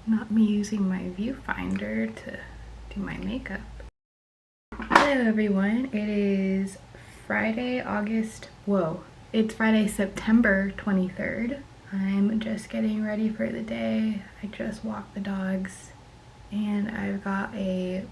not me using my viewfinder to do my makeup. Hello everyone, it is Friday, it's Friday, September 23rd. I'm just getting ready for the day. I just walked the dogs and I've got a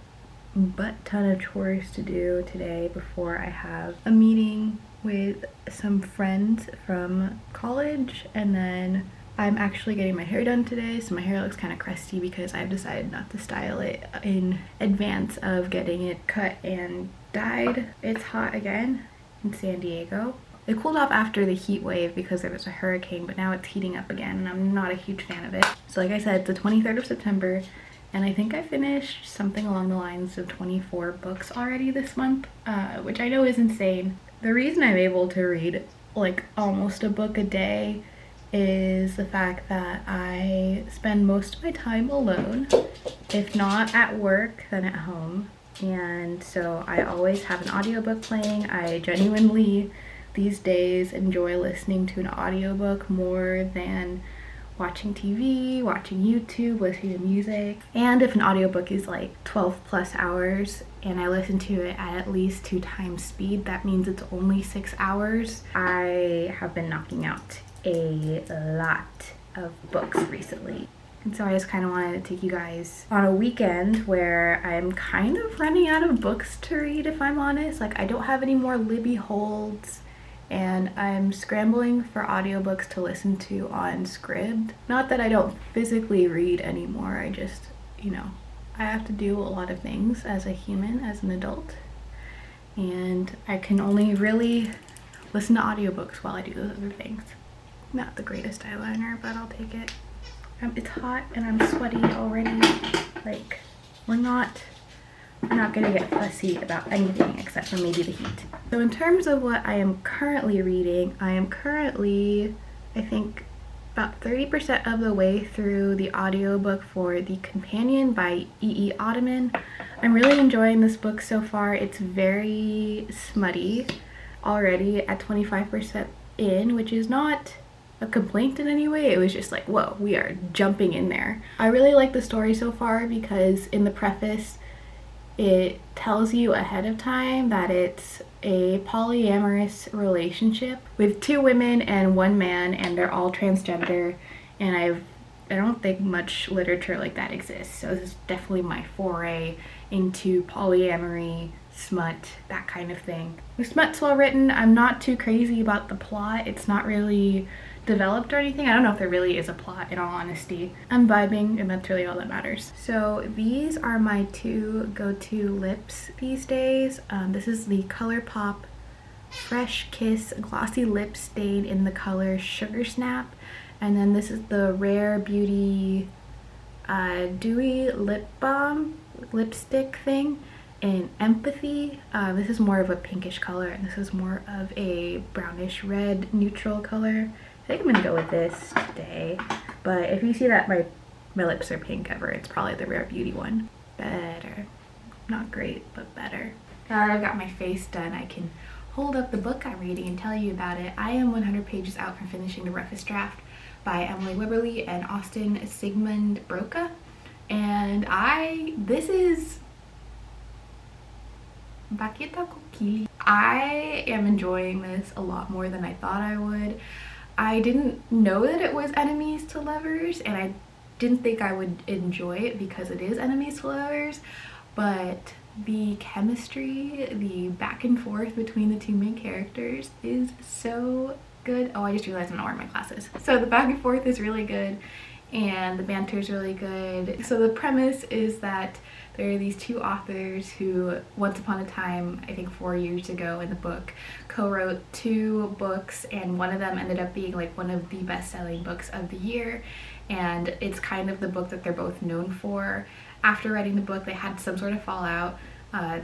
butt ton of chores to do today before I have a meeting with some friends from college, and then I'm actually getting my hair done today, so my hair looks kind of crusty because I've decided not to style it in advance of getting it cut and dyed. It's hot again in San Diego. It cooled off after the heat wave because there was a hurricane, but now it's heating up again and I'm not a huge fan of it. So like I said, it's the 23rd of September and I think I finished something along the lines of 24 books already this month, which I know is insane. The reason I'm able to read like almost a book a day is the fact that I spend most of my time alone, if not at work, then at home. And so I always have an audiobook playing. I genuinely, these days, enjoy listening to an audiobook more than watching TV, watching YouTube, listening to music. And if an audiobook is like 12 plus hours and I listen to it at least 2 times speed, that means it's only 6 hours. I have been knocking out a lot of books recently. And so I just kind of wanted to take you guys on a weekend where I'm kind of running out of books to read, if I'm honest. Like, I don't have any more Libby holds, and I'm scrambling for audiobooks to listen to on Scribd. Not that I don't physically read anymore, I just, you know, I have to do a lot of things as a human, as an adult, and I can only really listen to audiobooks while I do those other things. Not the greatest eyeliner, but I'll take it. It's hot and I'm sweaty already. Like, we're not gonna get fussy about anything except for maybe the heat. So in terms of what I am currently reading, I am currently, I think, about 30% of the way through the audiobook for The Companion by E.E. Ottoman. I'm really enjoying this book so far. It's very smutty already at 25% in, which is not a complaint in any way. It was just like, whoa, we are jumping in there. I really like the story so far because in the preface it tells you ahead of time that it's a polyamorous relationship with 2 women and 1 man, and they're all transgender, and I don't think much literature like that exists, so this is definitely my foray into polyamory, smut, that kind of thing. The smut's well written. I'm not too crazy about the plot. It's not really developed or anything. I don't know if there really is a plot, in all honesty. I'm vibing and that's really all that matters. So these are my 2 go-to lips these days. This is the ColourPop Fresh Kiss Glossy Lip Stain in the color Sugar Snap, and then this is the Rare Beauty Dewy Lip Balm lipstick thing in Empathy. This is more of a pinkish color and this is more of a brownish red neutral color. I think I'm gonna go with this today, but if you see that my lips are pink ever, it's probably the Rare Beauty one. Better. Not great, but better. Now that I've got my face done, I can hold up the book I'm reading and tell you about it. I am 100 pages out from finishing The Roughest Draft by Emily Wibberley and Austin Sigmund Broca, and this is Bakita Kokili. I am enjoying this a lot more than I thought I would. I didn't know that it was enemies to lovers, and I didn't think I would enjoy it because it is enemies to lovers, but the chemistry, the back and forth between the 2 main characters is so good. Oh, I just realized I'm not wearing my glasses. So the back and forth is really good and the banter is really good. So the premise is that there are these 2 authors who once upon a time, I think 4 years ago in the book, co-wrote 2 books, and one of them ended up being like one of the best-selling books of the year, and it's kind of the book that they're both known for. After writing the book, they had some sort of fallout.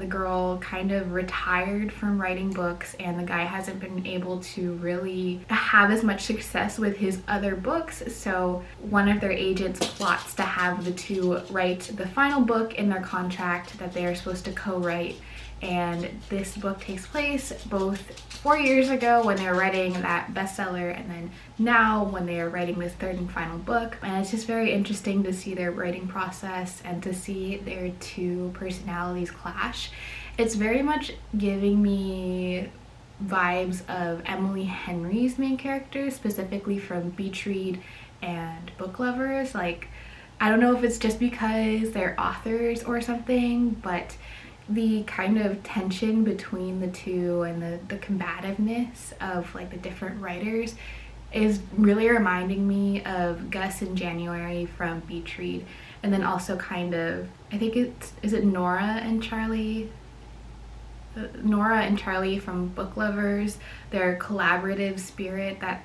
The girl kind of retired from writing books and the guy hasn't been able to really have as much success with his other books, so one of their agents plots to have the 2 write the final book in their contract that they are supposed to co-write, And this book takes place both 4 years ago when they were writing that bestseller, and then now when they are writing this third and final book. And it's just very interesting to see their writing process and to see their two personalities clash. It's very much giving me vibes of Emily Henry's main character, specifically from Beach Read and Book Lovers. Like, I don't know if it's just because they're authors or something, but the kind of tension between the two and the combativeness of like the different writers is really reminding me of Gus and January from Beach Read, and then also kind of, I think is it Nora and Charlie from Book Lovers, their collaborative spirit that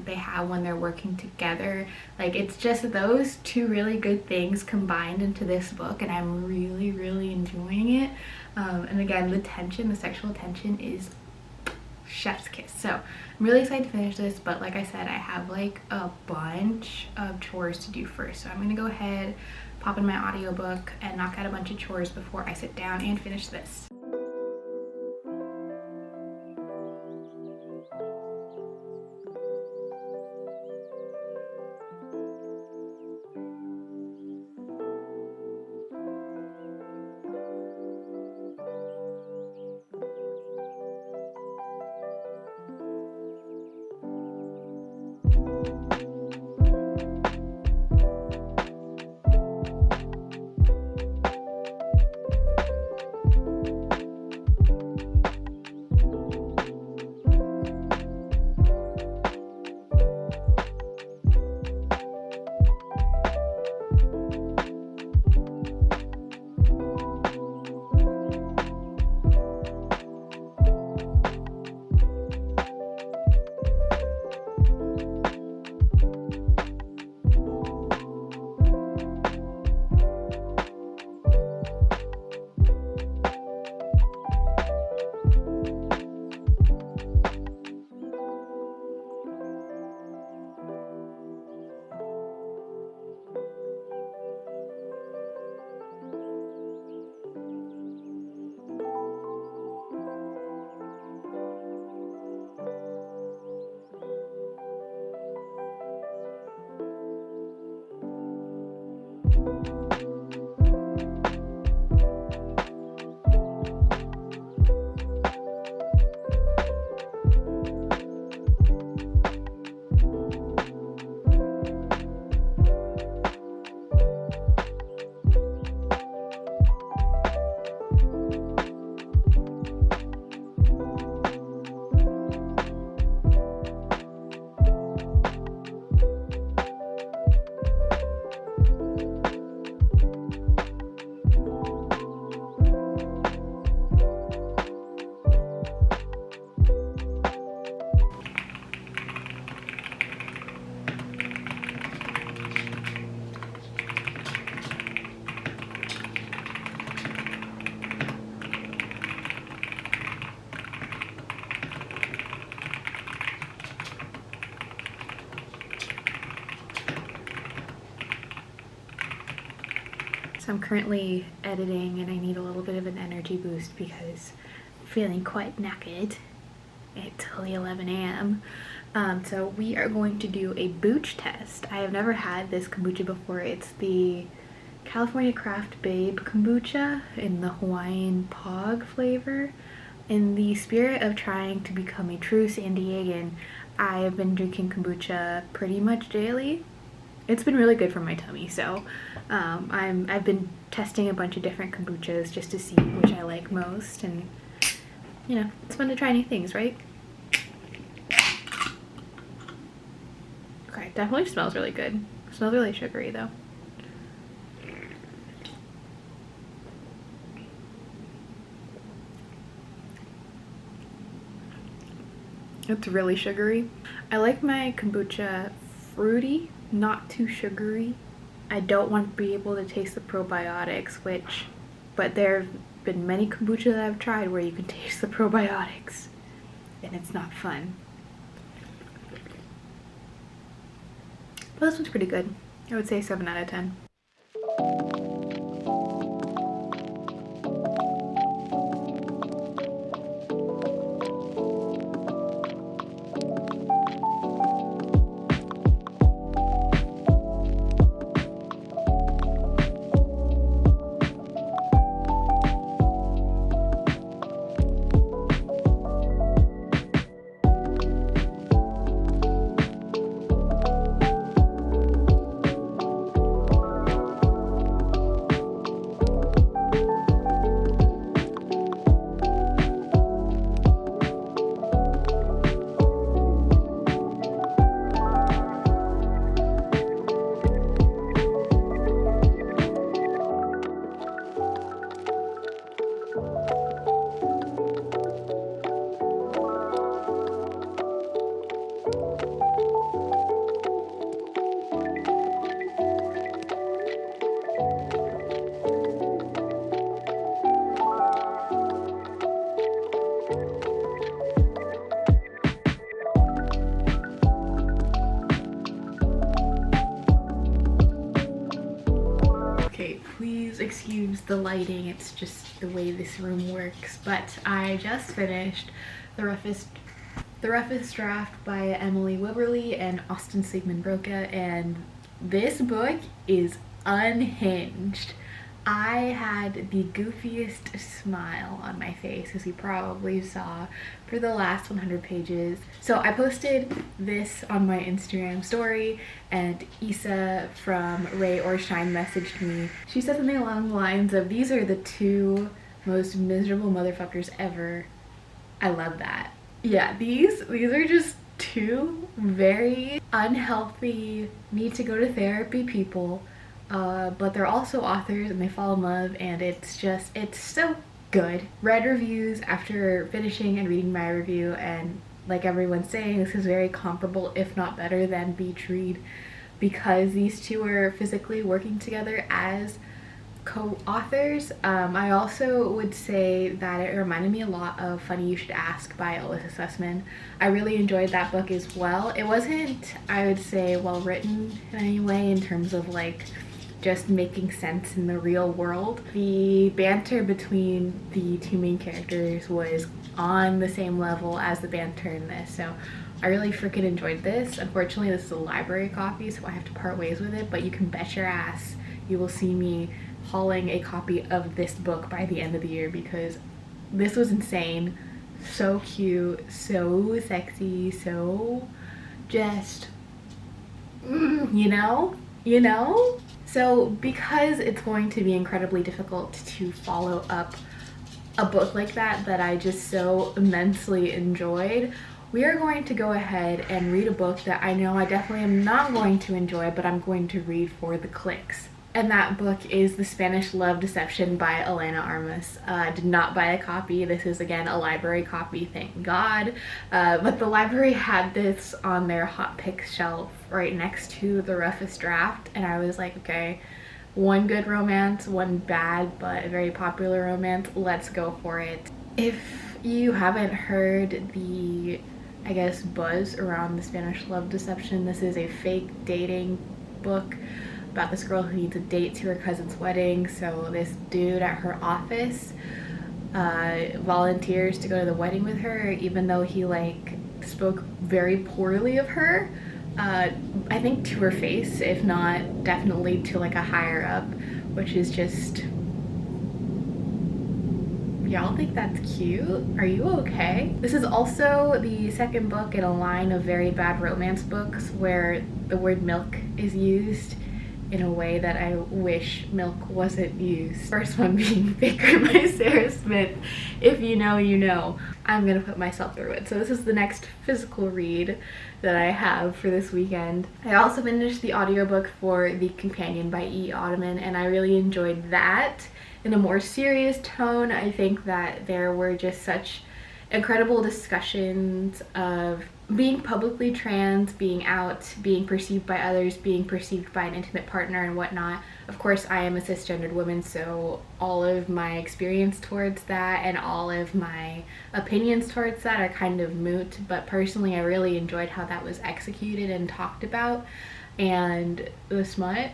they have when they're working together. Like, it's just those two really good things combined into this book, and I'm really enjoying it. And again, the sexual tension is chef's kiss. So I'm really excited to finish this, but like I said, I have like a bunch of chores to do first. So I'm gonna go ahead, pop in my audiobook, and knock out a bunch of chores before I sit down and finish this. So I'm currently editing and I need a little bit of an energy boost because I'm feeling quite knackered. It's only 11 a.m. So we are going to do a booch test. I have never had this kombucha before. It's the California Craft Babe kombucha in the Hawaiian Pog flavor. In the spirit of trying to become a true San Diegan, I have been drinking kombucha pretty much daily. It's been really good for my tummy, so I've been testing a bunch of different kombuchas just to see which I like most, and you know, it's fun to try new things, right? Okay, definitely smells really good. It smells really sugary though. It's really sugary. I like my kombucha fruity, not too sugary. I don't want to be able to taste the probiotics, but there have been many kombucha that I've tried where you can taste the probiotics, and it's not fun. But this one's pretty good. I would say 7 out of 10. Okay, please excuse the lighting, it's just the way this room works. But I just finished The Roughest Draft by Emily Wibberley and Austin Sigmund Broca, and this book is unhinged. I had the goofiest smile on my face, as you probably saw, for the last 100 pages. So I posted this on my Instagram story, and Issa from Ray Orshine messaged me. She said something along the lines of, "These are the two most miserable motherfuckers ever." I love that. Yeah, these are just two very unhealthy, need to go to therapy people. But they're also authors and they fall in love, and it's so good. Read reviews after finishing and reading my review, and like everyone's saying, this is very comparable, if not better, than Beach Read, because these two are physically working together as co-authors. I also would say that it reminded me a lot of Funny You Should Ask by Alyssa Sussman. I really enjoyed that book as well. It wasn't, I would say, well written in any way in terms of like just making sense in the real world. The banter between the two main characters was on the same level as the banter in this, so I really freaking enjoyed this. Unfortunately, this is a library copy, so I have to part ways with it, but you can bet your ass you will see me hauling a copy of this book by the end of the year, because this was insane. So cute, so sexy, so just, you know? So because it's going to be incredibly difficult to follow up a book like that I just so immensely enjoyed, we are going to go ahead and read a book that I know I definitely am not going to enjoy, but I'm going to read for the clicks. And that book is The Spanish Love Deception by Elena Armas. Did not buy a copy. This is, again, a library copy, thank God. But the library had this on their hot picks shelf right next to The Roughest Draft, and I was like, okay, one good romance, one bad but very popular romance, let's go for it. If you haven't heard the, I guess, buzz around The Spanish Love Deception, this is a fake dating book about this girl who needs a date to her cousin's wedding. So this dude at her office volunteers to go to the wedding with her, even though he like spoke very poorly of her. I think to her face, if not definitely to like a higher up, which is just, y'all think that's cute? Are you okay? This is also the second book in a line of very bad romance books where the word milk is used in a way that I wish milk wasn't used. First one being Baker by Sarah Smith. If you know, you know. I'm gonna put myself through it. So this is the next physical read that I have for this weekend. I also finished the audiobook for The Companion by E. Ottoman, and I really enjoyed that. In a more serious tone, I think that there were just such incredible discussions of being publicly trans, being out, being perceived by others, being perceived by an intimate partner and whatnot. Of course, I am a cisgendered woman, so all of my experience towards that and all of my opinions towards that are kind of moot, but personally I really enjoyed how that was executed and talked about, and the smut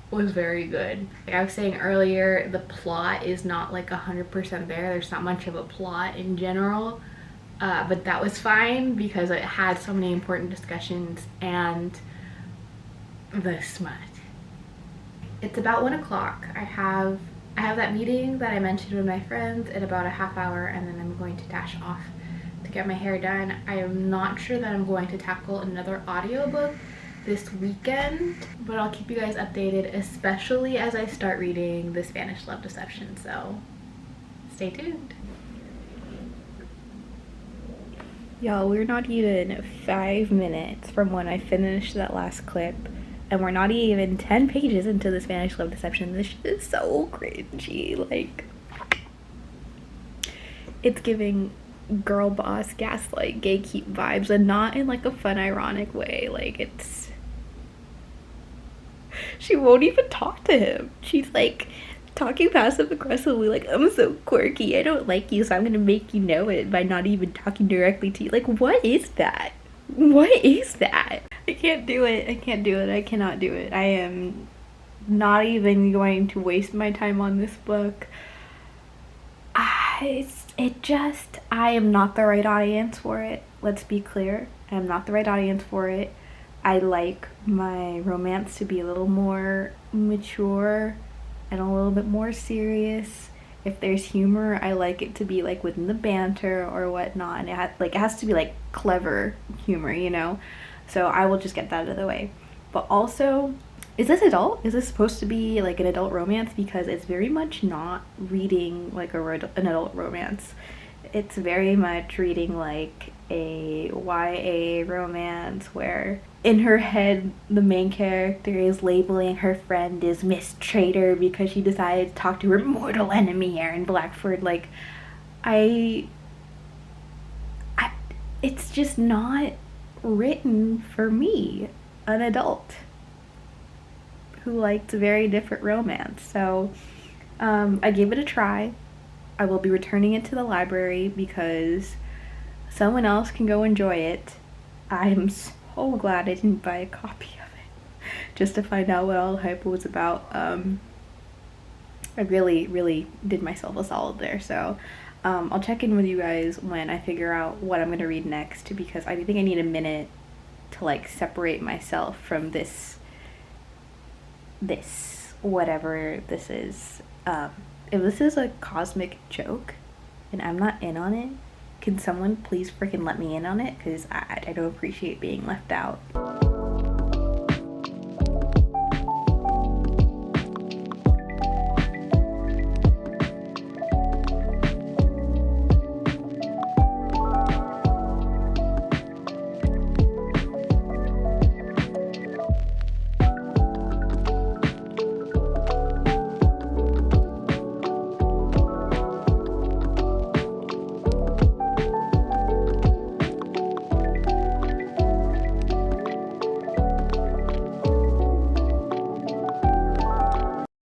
was very good. Like I was saying earlier, the plot is not like 100% there. There's not much of a plot in general, but that was fine because it had so many important discussions. And the smut. It's about 1 o'clock. I have that meeting that I mentioned with my friends in about a half hour, and then I'm going to dash off to get my hair done. I am not sure that I'm going to tackle another audiobook this weekend, but I'll keep you guys updated, especially as I start reading The Spanish Love Deception, so stay tuned. Y'all, we're not even 5 minutes from when I finished that last clip, and we're not even 10 pages into The Spanish Love Deception. This shit is so cringy. Like, it's giving girl boss, gaslight, gatekeep vibes, and not in like a fun, ironic way. Like, it's, she won't even talk to him. She's like talking passive aggressively, like, I'm so quirky, I don't like you, so I'm gonna make you know it by not even talking directly to you. Like, what is that? What is that? I can't do it. I can't do it. I cannot do it. I am not even going to waste my time on this book. I am not the right audience for it. Let's be clear. I am not the right audience for it. I like my romance to be a little more mature and a little bit more serious. If there's humor, I like it to be like within the banter or whatnot, and it has to be like clever humor, you know. So I will just get that out of the way. But also, is this adult? Is this supposed to be like an adult romance? Because it's very much not reading like an adult romance. It's very much reading like a YA romance where in her head the main character is labeling her friend as Miss Traitor because she decided to talk to her mortal enemy Aaron Blackford. Like, I it's just not written for me, an adult who likes a very different romance. So I gave it a try. I will be returning it to the library because someone else can go enjoy it. I'm so glad I didn't buy a copy of it just to find out what all the hype was about. I really did myself a solid there. So I'll check in with you guys when I figure out what I'm gonna read next, because I think I need a minute to like separate myself from this whatever this is. If this is a cosmic joke and I'm not in on it, can someone please freaking let me in on it? Because I don't appreciate being left out.